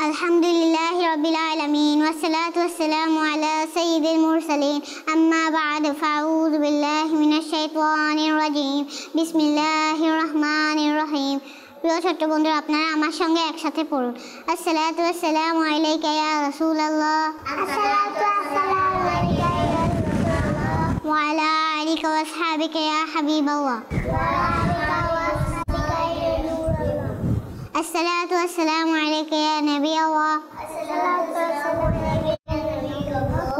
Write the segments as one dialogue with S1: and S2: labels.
S1: আলহামদুলিল্লাহি রাব্বিল আলামিন ওয়াসসালাতু ওয়াসসালামু আলা সাইয়্যিদিল মুরসালিন আম্মা বা'দু ফাউযু বিল্লাহি মিনাশ শাইতানির রাজীম বিসমিল্লাহির রহমানির রহিম। প্রিয় ছোট্ট বন্ধুরা, আপনারা আমার সঙ্গে একসাথে পড়ুন। আসসালাতু ওয়াসসালামু আলাইকা ইয়া রাসূলুল্লাহ, আসসালাতু ওয়াসসালামু আলাইকা ইয়া রাসূলুল্লাহ ওয়া আলা আলিকা ওয়া আসহাবিকা ইয়া হাবিবাল্লাহ, الصلاة والسلام عليك يا نبي الله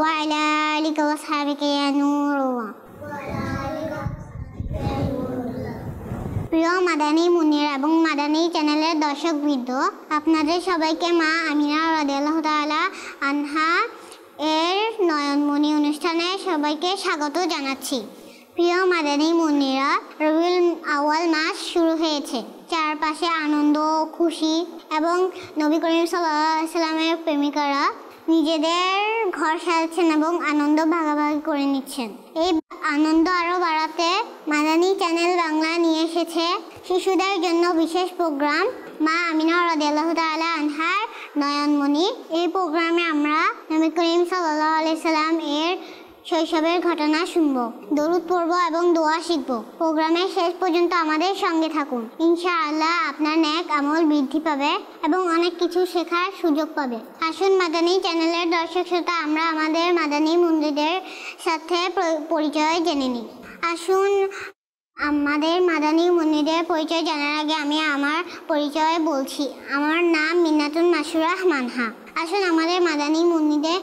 S1: وعلى آلك وأصحابك يا نور الله। প্রিয় মাদানী মুনির এবং মাদানী চ্যানেলের দর্শকবৃন্দ, আপনাদের সবাইকে মা আমিনা রাদিয়াল্লাহু তাআলা আনহা এর নয়নমণি অনুষ্ঠানে সবাইকে স্বাগত জানাচ্ছি। প্রিয় মাদানী মুনিরা, রবিউল আউয়াল মাস শুরু হয়েছে। চারপাশে আনন্দ, খুশি এবং নবী করিম সাল্লাল্লাহু আলাইহি সাল্লামের প্রেমিকারা নিজেদের ঘর সাজাচ্ছেন এবং আনন্দ ভাগাভাগি করে নিচ্ছেন। এই আনন্দ আরও বাড়াতে মাদানী চ্যানেল বাংলা নিয়ে এসেছে শিশুদের জন্য বিশেষ প্রোগ্রাম মা আমিনা রাদিয়াল্লাহু তাআলা আনহার নয়নমণি। এই প্রোগ্রামে আমরা নবী করিম সাল্লাল্লাহু আলাইহি সাল্লাম এর শৈশবের ঘটনা শুনবো, দরুদ পড়ব এবং দোয়া শিখব। প্রোগ্রামের শেষ পর্যন্ত আমাদের সঙ্গে থাকুন। ইনশাআল্লাহ আপনার নেক আমল বৃদ্ধি পাবে এবং অনেক কিছু শেখার সুযোগ পাবে। আসুন মাদানী চ্যানেলের দর্শক শ্রোতা, আমরা আমাদের মাদানী মুনিদের সাথে পরিচয় জেনে নিই। আসুন, আমাদের মাদানী মুনিদের পরিচয় জানার আগে আমি আমার পরিচয় বলছি। আমার নাম মিন্নাতুন মাসুরাহ মানহা। আসুন আমাদের মাদানী মুনিদের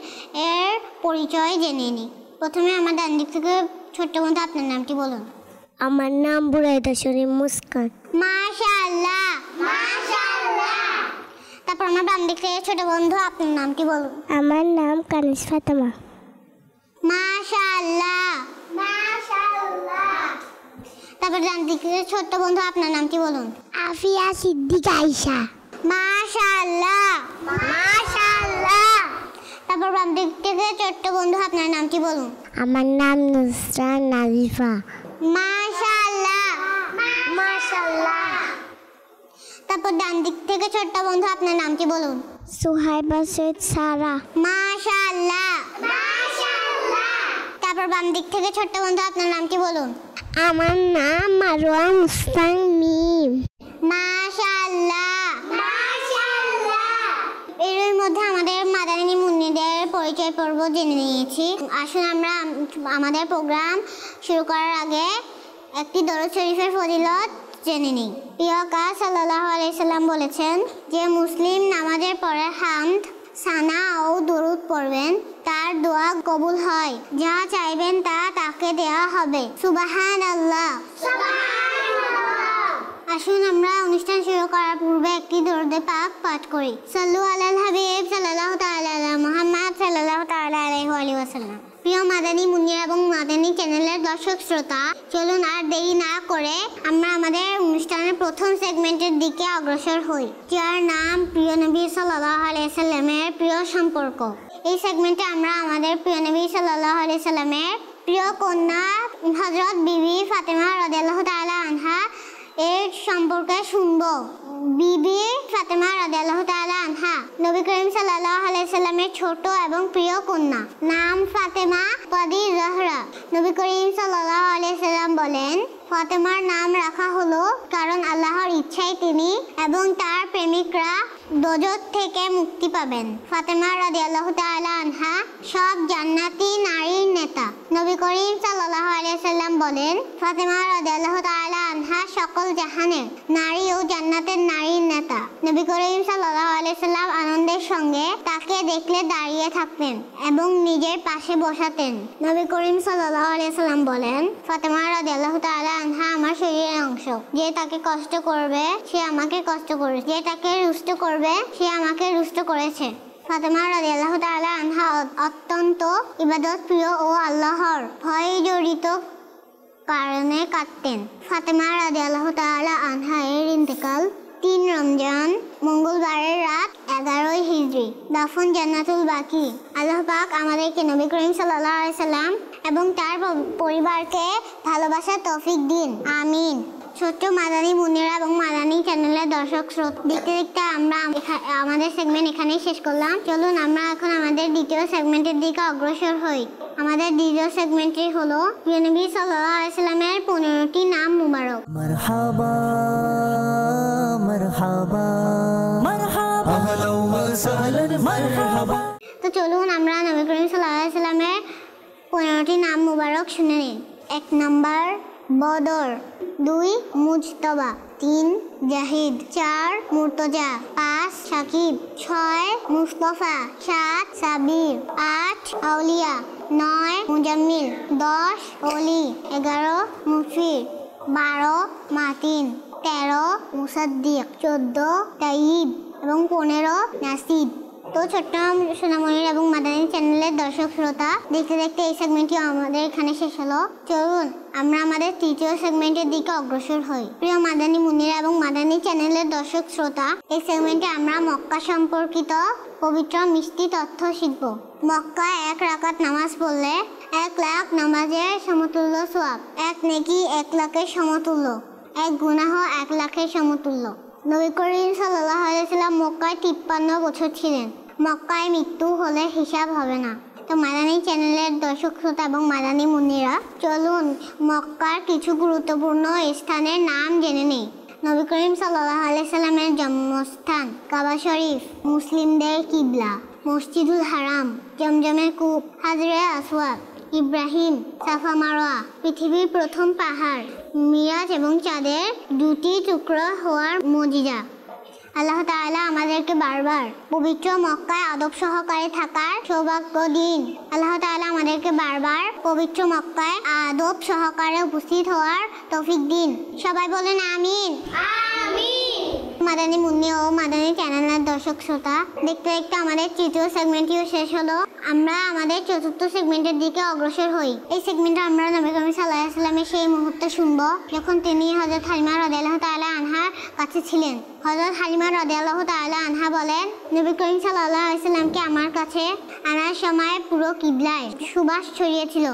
S1: এর পরিচয় জেনে নিই। প্রথমে আমার ডান দিক থেকে ছোট্ট বন্ধু, আপনার নামটি বলুন।
S2: আমার নাম বুরাইদা শরীফ মুস্কান।
S1: মাশাআল্লাহ, মাশাআল্লাহ। তারপর আমার বাম দিক থেকে ছোট বন্ধু, আপনার নামটি বলুন।
S2: আমার নাম কানিস ফাতেমা।
S1: মাশাআল্লাহ, মাশাআল্লাহ। তারপর ডান দিক থেকে ছোট্ট বন্ধু, আপনার নামটি বলুন।
S2: আফিয়া সিদ্দিক আয়েশা।
S1: মাশাআল্লাহ, মাশাআল্লাহ। তারপর বাম দিক থেকে ছোট্ট বন্ধু, আপনার নামটি বলুন।
S2: আমার নাম নুসরাত নাজিফা।
S1: মাশাআল্লাহ, মাশাআল্লাহ। তারপর ডান দিক থেকে ছোট্ট বন্ধু, আপনার নামটি বলুন।
S2: সুহাইবা সৈয়দ সারা।
S1: মাশাআল্লাহ, মাশাআল্লাহ। তারপর বাম দিক থেকে ছোট্ট বন্ধু, আপনার নামটি বলুন।
S2: আমার নাম মারওয়া মুস্তান মিম।
S1: মাশাআল্লাহ, মাশাআল্লাহ। এর মধ্যে আমাদের মাদানী মুনিদের পরিচয় পর্ব জেনে নিয়েছি। আসুন আমরা আমাদের প্রোগ্রাম শুরু করার আগে একটি দরুদ শরীফের ফজিলত জেনে নিই। প্রিয় কাজ সাল্লাল্লাহু আলাইহি সাল্লাম বলেছেন যে মুসলিম নামাজের পরে হামদ, সানা ও দরুদ পড়বেন, তার দোয়া কবুল হয়। যা চাইবেন তা তাকে দেওয়া হবে। সুবহানাল্লাহ, সুবহানাল্লাহ। আসুন আমরা অনুষ্ঠান শুরু করার পূর্বে একটি দরুদ পাক পাঠ করি। সাল্লু আলাল হাবিব সাল্লাল্লাহু তাআলা আলা মুহাম্মদ সাল্লাল্লাহু তাআলা আলাইহি ওয়াসাল্লাম। প্রিয় মাদানী মুনির এবং মাদানী চ্যানেলের দর্শক শ্রোতা, চলুন আর দেরি না করে আমরা আমাদের অনুষ্ঠানের প্রথম সেগমেন্টের দিকে অগ্রসর হই, যার নাম প্রিয় নবী সাল্লাল্লাহু আলাইহি সাল্লামের প্রিয় সম্পর্ক। এই সেগমেন্টে আমরা আমাদের প্রিয় নবী সাল্লাল্লাহু আলাইহি সাল্লামের প্রিয় কন্যা হযরত বিবি ফাতেমা রাদিয়াল্লাহু তাআলা আনহা এর সম্পর্কে শুনবো। বিবি ফাতেমা রাদিয়াল্লাহু তাআলা আনহা নবী করিম সাল্লাল্লাহু আলাইহি সাল্লামের ছোট এবং প্রিয় কন্যা। নাম ফাতেমা কদি জহরা। নবী করিম সাল্লাল্লাহু আলাইহি সাল্লাম বলেন, ফাতেমার নাম রাখা হলো কারণ আল্লাহর ইচ্ছায় তিনি এবং তার প্রেমিকরা দোজখ থেকে মুক্তি পাবেন। ফাতেমা রাদিয়াল্লাহু তাআলা আনহা সব জান্নাতি নারীর নেতা। নবী করিম সাল্লাল্লাহু আলাইহি সাল্লাম বলেন, ফাতেমা রাদিয়াল্লাহু তাআলা আনহা সকল জাহানের নারী ও জান্নাতের নারীর নেতা। নবী করিম সাল্লাল্লাহু আলাইহি সাল্লাম আনন্দের সঙ্গে তাকে দেখলে দাঁড়িয়ে থাকতেন এবং নিজের পাশে বসাতেন। নবী করিম সাল্লাল্লাহু আলাইহি সাল্লাম বলেন, ফাতেমা রাদিয়াল্লাহু তাআলা আনহা আমার শরীরের অংশ। যে তাকে কষ্ট করবে সে আমাকে কষ্ট করেছে, যে তাকে রুষ্ট করবে সে আমাকে রুষ্ট করেছে। ফাতেমা রাদিয়াল্লাহু তাআলা আনহা অত্যন্ত ইবাদত প্রিয় ও আল্লাহর ভয় জড়িত কারণে কাঁদতেন। ফাতেমা রাদিয়াল্লাহু তাআলা আনহা এর ইন্তেকাল 3 রমজান মঙ্গলবারের রাত 11 হিজরি। দাফন জান্নাতুল বাকি। আল্লাহ পাক আমাদেরকে নবী করিম সাল্লাল্লাহু আলাইহি সাল্লাম এবং তার পরিবারকে ভালোবাসার তৌফিক দিন, আমিন। ছোট্ট মাদানী মুন্নিরা এবং মাদানী চ্যানেলের দর্শক শ্রোতা, দেখতে দেখতে আমরা আমাদের সেগমেন্ট এখানেই শেষ করলাম। চলুন আমরা এখন আমাদের দ্বিতীয় সেগমেন্টের দিকে অগ্রসর হই। আমাদের দ্বিতীয় সেগমেন্টটি হলো নবী সাল্লাল্লাহু আলাইহি সাল্লামের 15টি নাম মুবারক।
S3: মারহাবা মারহাবা মারহাবা আহলান ওয়া সাহলান মারহাবা।
S1: তো চলুন আমরা নবী করিম সাল্লাল্লাহু আলাইহি সাল্লামের 15টি নাম মুবারক শুনে নিই। 1 নম্বর বদর, 2 মুজতবা, 3 জাহিদ, 4 মুর্তজা, 5 সাকিব, 6 মুস্তফা, 7 সাবির, 8 আউলিয়া, 9 মুজাম্মিল, 10 ওলি, 11 মুফির, 12 মাতিন, 13 মুসাদ্দিক, 14 তাইব এবং 15 নাসিব। তো ছোট্ট সোনামণির এবং মাদানী চ্যানেলের দর্শক শ্রোতা, দেখতে দেখতে এই সেগমেন্টটি আমাদের এখানে শেষ হলো। চলুন আমরা আমাদের তৃতীয় সেগমেন্টের দিকে অগ্রসর হই। প্রিয় মাদানী মুন্নিরা এবং মাদানী চ্যানেলের দর্শক শ্রোতা, এই সেগমেন্টে আমরা মক্কা সম্পর্কিত পবিত্র মিষ্টি তথ্য শিখব। মক্কায় 1 রাকাত নামাজ পড়লে 1 লাখ নামাজের সমতুল্য সওয়াব, 1 নেকি 1 লাখের সমতুল্য, 1 গুনাহ 1 লাখের সমতুল্য। নবী করিম সাল্লাল্লাহু আলাইহি সাল্লাম মক্কায় 53 বছর ছিলেন। মক্কায় মৃত্যু হলে হিসাব হবে না। তো মাদানী চ্যানেলের দর্শক শ্রোতা এবং মাদানী মুন্নিরা, চলুন মক্কার কিছু গুরুত্বপূর্ণ স্থানের নাম জেনে নেই। নবী করিম সাল্লাল্লাহু আলাইহি সাল্লামের জন্মস্থান কাবা শরীফ, মুসলিমদের কিবলা, মসজিদুল হারাম, জমজমের কূপ, হাজরে আসওয়াদ, ইব্রাহিম, সাফা মারওয়া, পৃথিবীর প্রথম পাহাড়, মিরাজ এবং চাঁদের 2টি টুকরো হওয়ার মুজিজা। আল্লাহ তাআলা আমাদেরকে বারবার পবিত্র মক্কায় আদব সহকারে থাকার সৌভাগ্য দিন। আল্লাহ তাআলা আমাদেরকে বারবার পবিত্র মক্কায় আদব সহকারে উপস্থিত হওয়ার তৌফিক দিন। সবাই বলেন আমিন। মাদানী মুন্নি ও মাদানী চ্যানেলের দর্শক শ্রোতা, দেখতে দেখতে আমাদের তৃতীয় সেগমেন্টটিও শেষ হলো। আমরা আমাদের চতুর্থ সেগমেন্টের দিকে অগ্রসর হই। এই সেগমেন্টে আমরা নবী করিম সাল্লাল্লাহু আলাইহি সাল্লামের সেই মুহূর্ত শুনবো যখন তিনি হযরত হালিমা রাদিয়াল্লাহু তাআলা আনহার কাছে ছিলেন। হযরত হালিমা রাদিয়াল্লাহু তাআলা আনহা বলেন, নবী করিম সাল্লাল্লাহু আলাইহি সাল্লামকে আমার কাছে আনার সময় পুরো কিবলায় সুবাস ছড়িয়েছিল।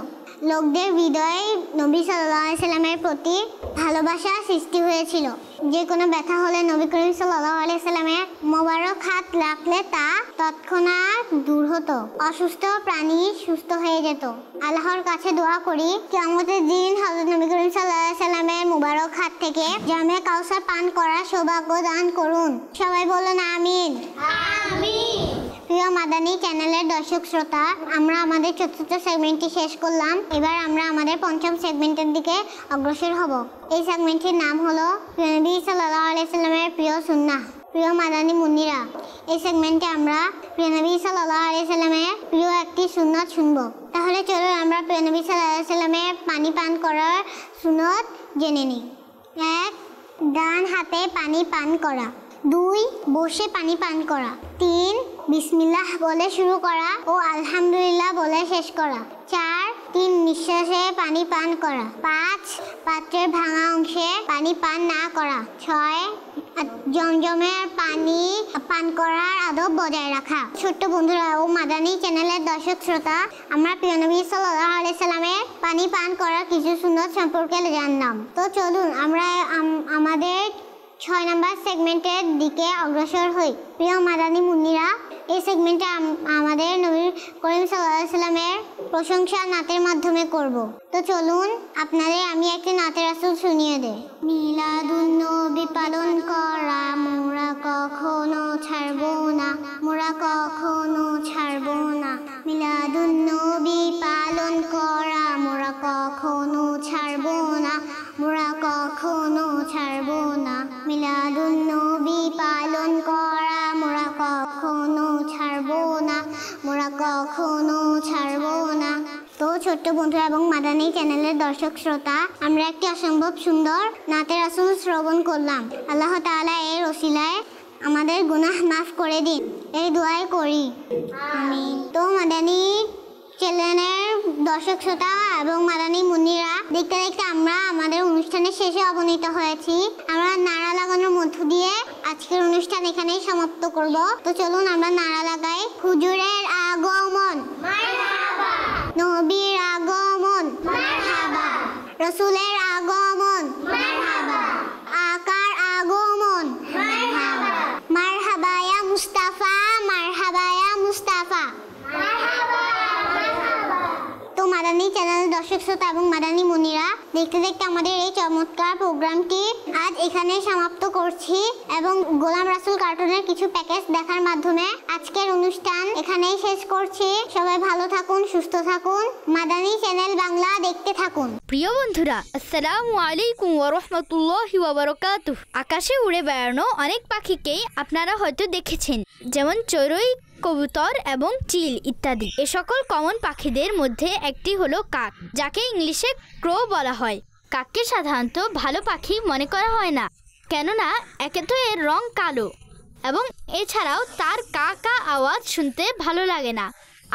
S1: লোকদের হৃদয়ে নবী সাল্লাল্লাহু আলাইহি সাল্লামের প্রতি ভালোবাসা সৃষ্টি হয়েছিল। যে কোনো ব্যথা হলে নবী করিম সাল্লাল্লাহু আলাইহি সাল্লামের মোবারক হাত রাখলে তা তৎক্ষণাৎ দূর হতো। অসুস্থ প্রাণী সুস্থ হয়ে যেত। আল্লাহর কাছে দোয়া করি, কিয়ামতের দিন হযরত নবী করিম সাল্লাল্লাহু আলাইহি সাল্লামের মোবারক হাত থেকে জামে কাউসার পান করার সৌভাগ্য দান করুন। সবাই বলুন আমিন। প্রিয় মাদানী চ্যানেলের দর্শক শ্রোতা, আমরা আমাদের চতুর্থ সেগমেন্টটি শেষ করলাম। এবার আমরা আমাদের পঞ্চম সেগমেন্টের দিকে অগ্রসর হব। এই সেগমেন্টটির নাম হলো নবী সাল্লাল্লাহু আলাইহি সাল্লামের প্রিয় সুন্নাহ। প্রিয় মাদানী মুন্নিরা, এই সেগমেন্টে আমরা প্রিয় নবী সাল্লাল্লাহু আলাইহি সাল্লামের প্রিয় একটি সুন্নাত শুনব। তাহলে চলুন আমরা প্রিয় নবী সাল্লাল্লাহু আলাইহি সাল্লামের পানি পান করার সুন্নাত জেনে নিই। 1 ডান হাতে পানি পান করা, 2 বসে পানি পান করা, 3 বিসমিল্লাহ বলে শুরু করা ও আলহামদুলিল্লাহ বলে শেষ করা, 4 3 নিঃশ্বাসে পানি পান করা, 5 পাত্রের ভাঙা অংশে পানি পান না করা, 6 জমজমের পানি পান করার আদব বজায় রাখা। ছোট্ট বন্ধুরা ও মাদানী চ্যানেলের দর্শক শ্রোতা, আমরা প্রিয় নবী সাল্লাল্লাহু আলাইহি সাল্লামের পানি পান করার কিছু সুন্নাত সম্পর্কে জানলাম। তো চলুন আমরা আমাদের 6 নম্বর সেগমেন্টের দিকে অগ্রসর হই। প্রিয় মাদানী মুন্নিরা, এই সেগমেন্টে আমাদের নবী করিম সাল্লাল্লাহু আলাইহি সাল্লামের প্রশংসা নাতের মাধ্যমে করব। তো চলুন আপনাদের আমি একটি নাতের রাসূল শুনিয়ে দেই। মিলাদুন নবী পালন করা মোরা কখনো ছাড়বো না, মোরা কখনো ছাড়বো না। মিলাদুন নবী পালন করা মোরা কখনো ছাড়বো না, মোরা কখনো ছাড়বো না। মিলাদুন নবী পালন করা মোরা কখনো ছাড়বো না, মোরা কখনো ছাড়বো না। তো ছোট্ট বন্ধুরা এবং মাদানী চ্যানেলের দর্শক শ্রোতা, আমরা একটি অসম্ভব সুন্দর নাতের রাসূল শ্রবণ করলাম। আল্লাহ তাআলা এর ওসিলায় আমাদের গুনাহ মাফ করে দিন, এই দোয়াই করি আমিন। তো মাদানী চ্যানেলের দর্শক শ্রোতা এবং মাদানী মুন্নিরা, দেখতে দেখতে আমরা আমাদের অনুষ্ঠানের শেষে অবনীত হয়েছি। আমরা নারা লাগানোর মধ্য দিয়ে আজকের অনুষ্ঠান এখানেই সমাপ্ত করব। তো চলুন আমরা নারা লাগাই। হুজুরের আগমন মারহাবা, নবীর আগমন মারহাবা, রাসূলের আগমন মারহাবা। মাদানী চ্যানেল দর্শক শ্রোতা এবং মাদানী মুনিরা, দেখতে দেখতে আমাদের এই চমৎকার প্রোগ্রামটি আজ এখানে সমাপ্ত করছি এবং গোলাম রাসুল কার্টুনের কিছু প্যাকেজ দেখার মাধ্যমে আজকের অনুষ্ঠান এখানেই শেষ করছি। সবাই ভালো থাকুন, সুস্থ থাকুন, মাদানী চ্যানেল বাংলা দেখতে থাকুন।
S4: প্রিয় বন্ধুরা, আসসালামু আলাইকুম ওয়া রাহমাতুল্লাহি ওয়া বারাকাতুহু। আকাশে উড়ে বেড়ানো অনেক পাখিকেই আপনারা হয়তো দেখেছেন, যেমন চড়ুই, কবুতর এবং চিল ইত্যাদি। এ সকল কমন পাখিদের মধ্যে একটি হলো কাক, যাকে ইংলিশে ক্রো বলা হয়। কাককে সাধারণত ভালো পাখি মনে করা হয় না, কেননা একে তো এর রং কালো এবং এছাড়াও তার কা কা আওয়াজ শুনতে ভালো লাগে না,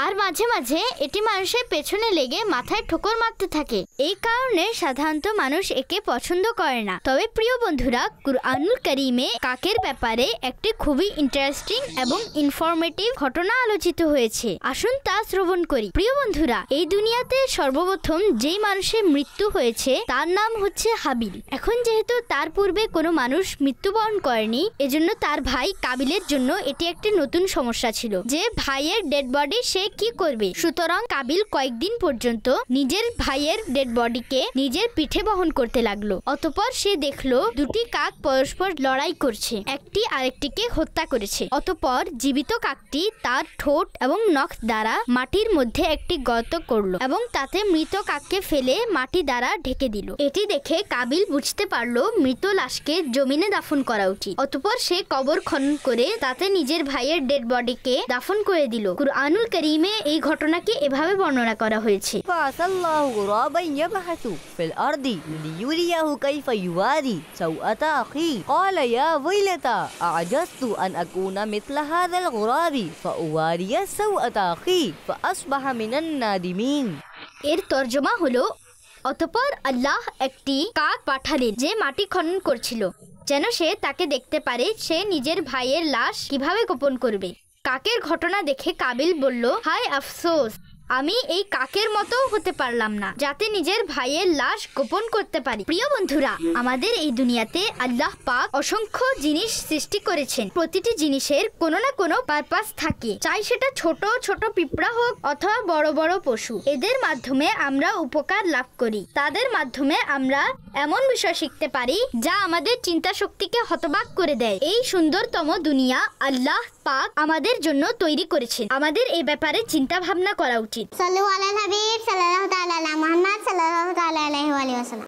S4: আর মাঝে মাঝে এটি মানুষের পেছনে লেগে মাথায় ঠোকর মারতে থাকে। এই কারণে সাধারণত মানুষ একে পছন্দ করে না। তবে প্রিয় বন্ধুরা, কুরআনুল কারীমে কাকের ব্যাপারে একটি খুবই ইন্টারেস্টিং এবং ইনফরমেটিভ ঘটনা আলোচিত হয়েছে। আসুন তা শ্রবণ করি। প্রিয় বন্ধুরা, এই দুনিয়াতে সর্বপ্রথম যেই মানুষের মৃত্যু হয়েছে তার নাম হচ্ছে হাবিল। এখন যেহেতু তার পূর্বে কোনো মানুষ মৃত্যুবরণ করেনি, এজন্য তার ভাই কাবিলের জন্য এটি একটি নতুন সমস্যা ছিল যে ভাইয়ের ডেড বডি সে কি করবে। সুতরাং কাবিল কয়েকদিন পর্যন্ত নিজের ভাইয়ের ডেড বডিকে নিজের পিঠে বহন করতে লাগলো। অতঃপর সে দেখলো দুটি কাক পরস্পর লড়াই করছে, একটি আরেকটিকে হত্যা করেছে। অতঃপর জীবিত কাকটি তার ঠোঁট এবং নখ দ্বারা মাটির মধ্যে একটি গর্ত করলো এবং তাতে মৃত কাককে ফেলে মাটি দ্বারা ঢেকে দিল। এটি দেখে কাবিল বুঝতে পারলো মৃত লাশকে জমিনে দাফন করা উচিত। অতঃপর সে কবর খনন করে তাতে নিজের ভাইয়ের ডেড বডিকে দাফন করে দিল। কুরআনুল কারীমে এই ঘটনাকে এভাবে বর্ণনা করা হয়েছে।
S5: بعث الله غرابا يبحث في الأرض ليريه كيف يواري سوءة أخيه قال يا ويلتى أعجزت أن أكون مثل هذا الغراب فأواري سوءة أخي فأصبح من النادمين।
S4: এর তর্জমা হলো, অতঃপর আল্লাহ একটি কাক পাঠালেন যে মাটি খনন করছিল, যেন সে তাকে দেখতে পারে সে নিজের ভাইয়ের লাশ কিভাবে গোপন করবে। কাকের ঘটনা দেখে কাবিল বলল, হায় আফসোস, আমি এই কাকের মতো হতে পারলাম না যাতে নিজের ভাইয়ের লাশ গোপন করতে পারি। প্রিয় বন্ধুরা, আমাদের এই দুনিয়াতে আল্লাহ পাক অসংখ্য জিনিস সৃষ্টি করেছেন। প্রতিটি জিনিসের কোনো না কোনো পারপাস থাকে, চাই সেটা ছোট ছোট পিঁপড়া হোক অথবা বড় বড় পশু। এদের মাধ্যমে আমরা উপকার লাভ করি, তাদের মাধ্যমে আমরা এমন বিষয় শিখতে পারি যা আমাদের চিন্তা শক্তিকে হতবাক করে দেয়। এই সুন্দরতম দুনিয়া আল্লাহ পাক আমাদের জন্য তৈরি করেছেন। আমাদের এই ব্যাপারে চিন্তা ভাবনা করা উচিত।
S1: সাল্লু আলাল হাবিব সাল্লাল্লাহু তাআলা আলা মুহাম্মদ সাল্লাল্লাহু তাআলা আলাইহি ওয়া সাল্লাম।